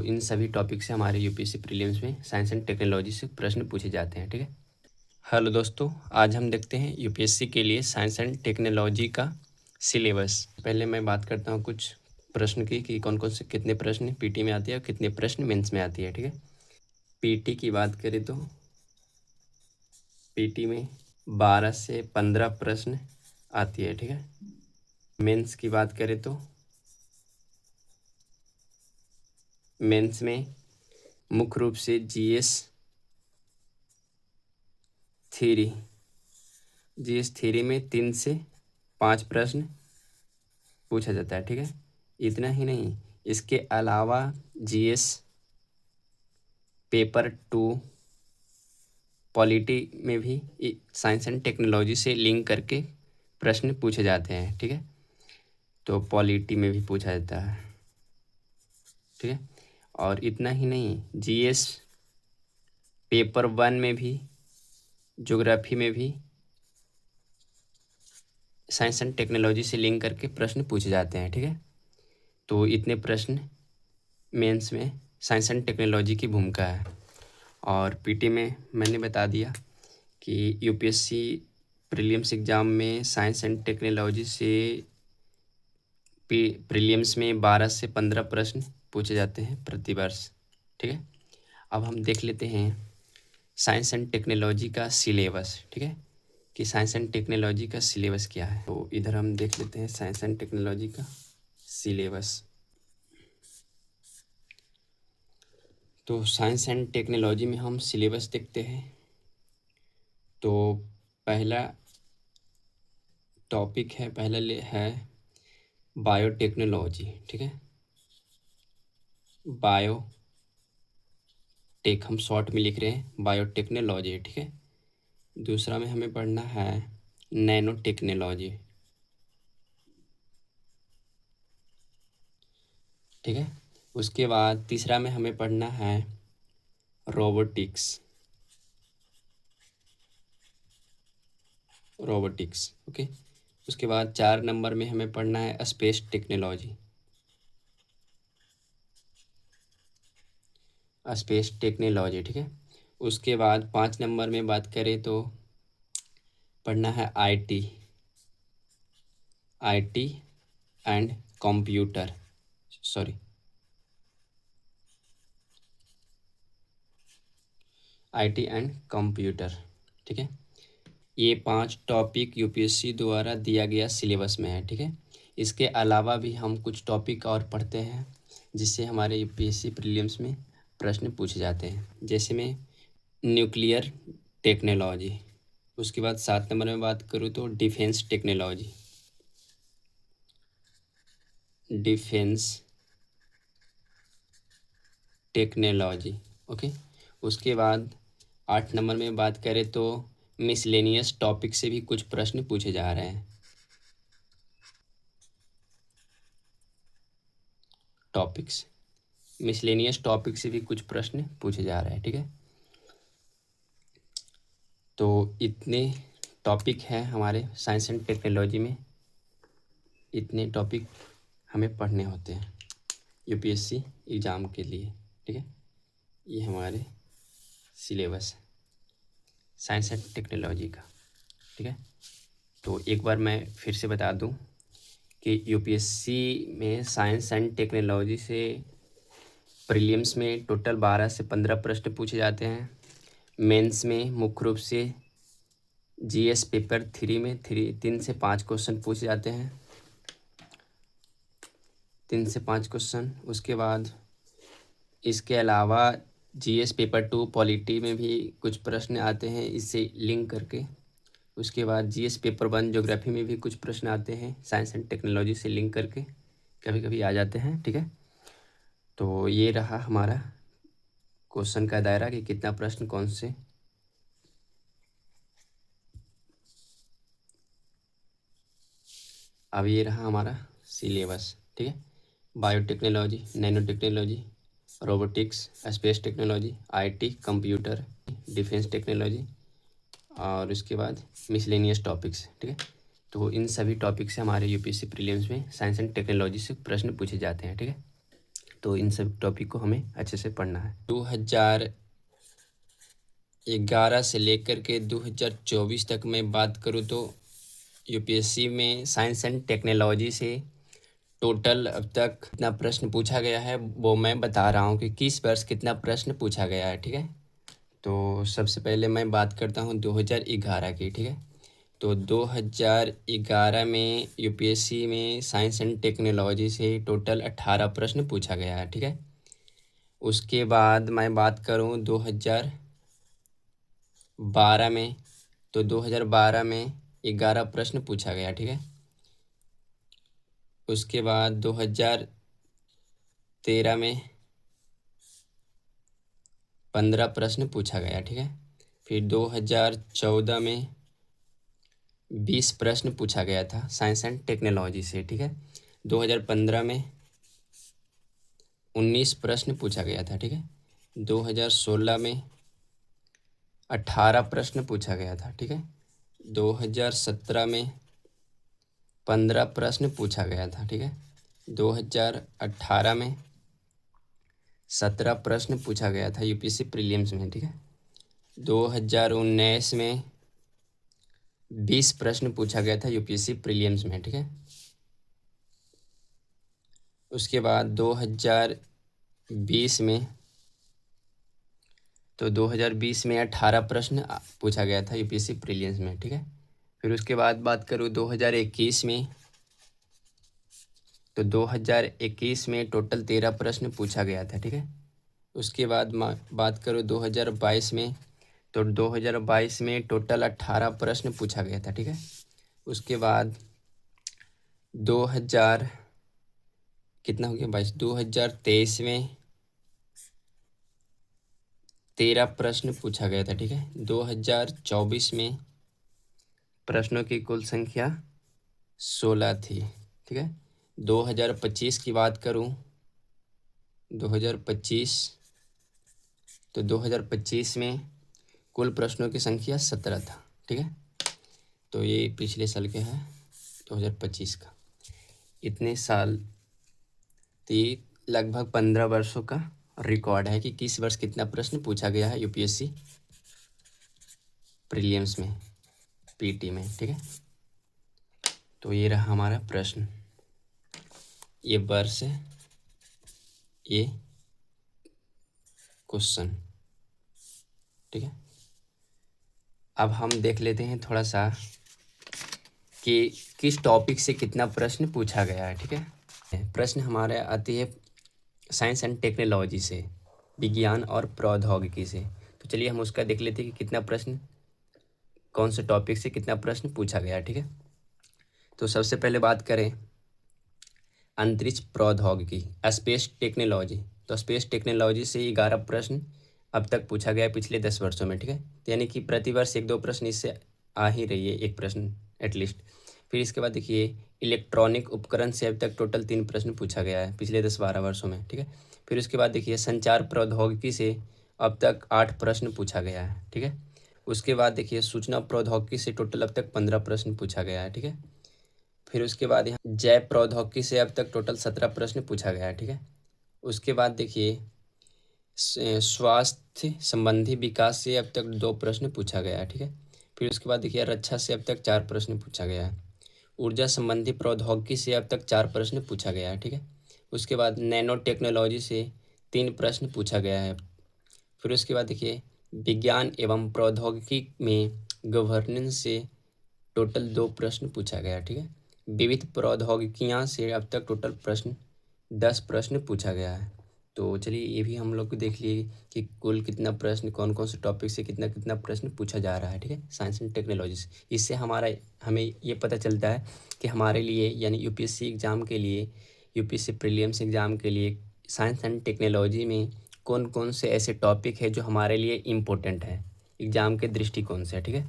इन सभी टॉपिक से हमारे यूपीएससी प्रीलिम्स में साइंस एंड टेक्नोलॉजी से प्रश्न पूछे जाते हैं। ठीक है। हेलो दोस्तों, आज हम देखते हैं यूपीएससी के लिए साइंस एंड टेक्नोलॉजी का सिलेबस। पहले मैं बात करता हूँ कुछ प्रश्न की कि कौन कौन से कितने प्रश्न पीटी में आती है और कितने प्रश्न मेंस में आती है। ठीक है। पीटी की बात करें तो पीटी में 12 से 15 प्रश्न आती है। ठीक है। मेंस की बात करें तो मेंस में मुख्य रूप से जीएस थ्री में 3 से 5 प्रश्न पूछा जाता है। ठीक है। इतना ही नहीं, इसके अलावा जीएस पेपर 2 पॉलिटी में भी साइंस एंड टेक्नोलॉजी से लिंक करके प्रश्न पूछे जाते हैं। ठीक है। तो पॉलिटी में भी पूछा जाता है। ठीक है। और इतना ही नहीं, जीएस पेपर 1 में भी, ज्योग्राफी में भी साइंस एंड टेक्नोलॉजी से लिंक करके प्रश्न पूछे जाते हैं। ठीक है। तो इतने प्रश्न मेंस में साइंस एंड टेक्नोलॉजी की भूमिका है। और पीटी में मैंने बता दिया कि यूपीएससी प्रीलिम्स एग्ज़ाम में साइंस एंड टेक्नोलॉजी से प्रीलिम्स में 12 से 15 प्रश्न पूछे जाते हैं प्रति वर्ष। ठीक है। अब हम देख लेते हैं साइंस एंड टेक्नोलॉजी का सिलेबस। ठीक है, कि साइंस एंड टेक्नोलॉजी का सिलेबस क्या है। तो इधर हम देख लेते हैं साइंस एंड टेक्नोलॉजी का सिलेबस। तो साइंस एंड टेक्नोलॉजी में हम सिलेबस देखते हैं। तो पहला टॉपिक है, है बायोटेक्नोलॉजी। ठीक है। बायोटेक हम शॉर्ट में लिख रहे हैं, बायोटेक्नोलॉजी। ठीक है। दूसरा में हमें पढ़ना है नैनो टेक्नोलॉजी। ठीक है। उसके बाद तीसरा में हमें पढ़ना है रोबोटिक्स। ओके। उसके बाद 4 नंबर में हमें पढ़ना है स्पेस टेक्नोलॉजी। ठीक है। उसके बाद 5 नंबर में बात करें तो पढ़ना है IT and computer IT and computer. ठीक है। ये 5 टॉपिक यूपीएससी द्वारा दिया गया सिलेबस में है। ठीक है। इसके अलावा भी हम कुछ टॉपिक और पढ़ते हैं जिससे हमारे यूपीएससी प्रीलिम्स में प्रश्न पूछे जाते हैं। जैसे में न्यूक्लियर टेक्नोलॉजी। उसके बाद 7 नंबर में बात करूँ तो डिफेंस टेक्नोलॉजी। ओके। उसके बाद 8 नंबर में बात करें तो मिसलेनियस टॉपिक से भी कुछ प्रश्न पूछे जा रहे हैं। मिसलेनियस टॉपिक से भी कुछ प्रश्न पूछे जा रहे हैं। ठीक है। तो इतने टॉपिक हैं हमारे साइंस एंड टेक्नोलॉजी में, इतने टॉपिक हमें पढ़ने होते हैं यूपीएससी एग्ज़ाम के लिए। ठीक है। ये हमारे सिलेबस है साइंस एंड टेक्नोलॉजी का। ठीक है। तो एक बार मैं फिर से बता दूं कि यूपीएससी में साइंस एंड टेक्नोलॉजी से प्रीलिम्स में टोटल 12 से 15 प्रश्न पूछे जाते हैं। मेंस में मुख्य रूप से जीएस पेपर 3 में 3 से 5 क्वेश्चन पूछे जाते हैं, 3 से 5 क्वेश्चन। उसके बाद इसके अलावा जीएस पेपर 2 पॉलिटी में भी कुछ प्रश्न आते हैं इससे लिंक करके। उसके बाद जीएस पेपर 1 ज्योग्राफी में भी कुछ प्रश्न आते हैं साइंस एंड टेक्नोलॉजी से लिंक करके, कभी कभी आ जाते हैं। ठीक है। तो ये रहा हमारा क्वेश्चन का दायरा कि कितना प्रश्न कौन से। अब ये रहा हमारा सिलेबस। ठीक है। Biotechnology, nano technology, robotics, space technology, IT, computer, defence technology और उसके बाद मिसलेनियस टॉपिक्स। ठीक है। तो इन सभी टॉपिक से हमारे यूपीएससी प्रीलिम्स में साइंस एंड टेक्नोलॉजी से प्रश्न पूछे जाते हैं। ठीक है। तो इन सब टॉपिक को हमें अच्छे से पढ़ना है। 2011 से लेकर के 2024 तक मैं बात करूँ तो यूपीएससी में साइंस एंड टेक्नोलॉजी से टोटल अब तक कितना प्रश्न पूछा गया है वो मैं बता रहा हूँ कि किस वर्ष कितना प्रश्न पूछा गया है। ठीक है, तो सबसे पहले मैं बात करता हूँ 2011 की। ठीक है, तो 2011 में यूपीएससी में साइंस एंड टेक्नोलॉजी से टोटल 18 प्रश्न पूछा गया है। ठीक है, उसके बाद मैं बात करूँ 2012 में, तो 2012 में 11 प्रश्न पूछा गया। ठीक है, उसके बाद 2013 में 15 प्रश्न पूछा गया। ठीक है, फिर 2014 में 20 प्रश्न पूछा गया था साइंस एंड टेक्नोलॉजी से। ठीक है, 2015 में 19 प्रश्न पूछा गया था। ठीक है, 2016 में 18 प्रश्न पूछा गया था। ठीक है, 2017 में 15 प्रश्न पूछा गया था। ठीक है, 2018 में 17 प्रश्न पूछा गया था यूपीएससी प्रीलिम्स में। ठीक है, 2019 में 20 प्रश्न पूछा गया था यूपीएससी प्रीलिम्स में। ठीक है, उसके बाद 2020 में, तो 2020 में 18 प्रश्न पूछा गया था यूपीएससी प्रीलिम्स में। ठीक है, फिर उसके बाद बात करूँ 2021 में, तो 2021 में टोटल 13 प्रश्न पूछा गया था। ठीक है, उसके बाद बात करूँ 2022 में, तो 2022 में टोटल 18 प्रश्न पूछा गया था। ठीक है, उसके बाद 2000 कितना हो गया 2023 में 13 प्रश्न पूछा गया था। ठीक है, 2024 में प्रश्नों की कुल संख्या 16 थी। ठीक है, 2025 की बात करूं, 2025, तो 2025 में कुल प्रश्नों की संख्या 17 था। ठीक है, तो ये पिछले साल के है 2025 का। इतने साल लगभग 15 वर्षों का रिकॉर्ड है कि किस वर्ष कितना प्रश्न पूछा गया है यूपीएससी प्रीलिम्स में, पीटी में। ठीक है, तो ये रहा हमारा प्रश्न, ये वर्ष है, ये क्वेश्चन। ठीक है, अब हम देख लेते हैं थोड़ा सा कि किस टॉपिक से कितना प्रश्न पूछा गया है। ठीक है, प्रश्न हमारे आती है साइंस एंड टेक्नोलॉजी से, विज्ञान और प्रौद्योगिकी से। तो चलिए हम उसका देख लेते हैं कि कितना प्रश्न कौन से टॉपिक से कितना प्रश्न पूछा गया। ठीक है, तो सबसे पहले बात करें अंतरिक्ष प्रौद्योगिकी, स्पेस टेक्नोलॉजी। तो स्पेस टेक्नोलॉजी से 11 प्रश्न अब तक पूछा गया है पिछले 10 वर्षों में। ठीक है, यानी कि प्रतिवर्ष 1-2 प्रश्न इससे आ ही रही है, एक प्रश्न एटलीस्ट। फिर इसके बाद देखिए इलेक्ट्रॉनिक उपकरण से अब तक टोटल 3 प्रश्न पूछा गया है पिछले 10-12 वर्षों में। ठीक है, फिर उसके बाद देखिए संचार प्रौद्योगिकी से अब तक 8 प्रश्न पूछा गया है। ठीक है, उसके बाद देखिए सूचना प्रौद्योगिकी से टोटल अब तक 15 प्रश्न पूछा गया है। ठीक है, फिर उसके बाद यहाँ जैव प्रौद्योगिकी से अब तक टोटल 17 प्रश्न पूछा गया है। ठीक है, उसके बाद देखिए स्वास्थ्य संबंधी विकास से अब तक 2 प्रश्न पूछा गया है। ठीक है, फिर उसके बाद देखिए रक्षा से अब तक 4 प्रश्न पूछा गया है। ऊर्जा संबंधी प्रौद्योगिकी से अब तक 4 प्रश्न पूछा गया है। ठीक है, उसके बाद नैनो टेक्नोलॉजी से 3 प्रश्न पूछा गया है। फिर उसके बाद देखिए विज्ञान एवं प्रौद्योगिकी में गवर्नेंस से टोटल 2 प्रश्न पूछा गया। ठीक है, विविध प्रौद्योगिकियाँ से अब तक टोटल प्रश्न 10 प्रश्न पूछा गया है। तो चलिए ये भी हम लोग को देख लिए कि कुल कितना प्रश्न कौन कौन से टॉपिक से कितना कितना प्रश्न पूछा जा रहा है। ठीक है, साइंस एंड टेक्नोलॉजी से। इससे हमें ये पता चलता है कि हमारे लिए यानी यूपीएससी एग्ज़ाम के लिए, यूपीएससी प्रीलिम्स एग्ज़ाम के लिए साइंस एंड टेक्नोलॉजी में कौन कौन से ऐसे टॉपिक है जो हमारे लिए इम्पोर्टेंट है एग्ज़ाम के दृष्टिकोण से। ठीक है,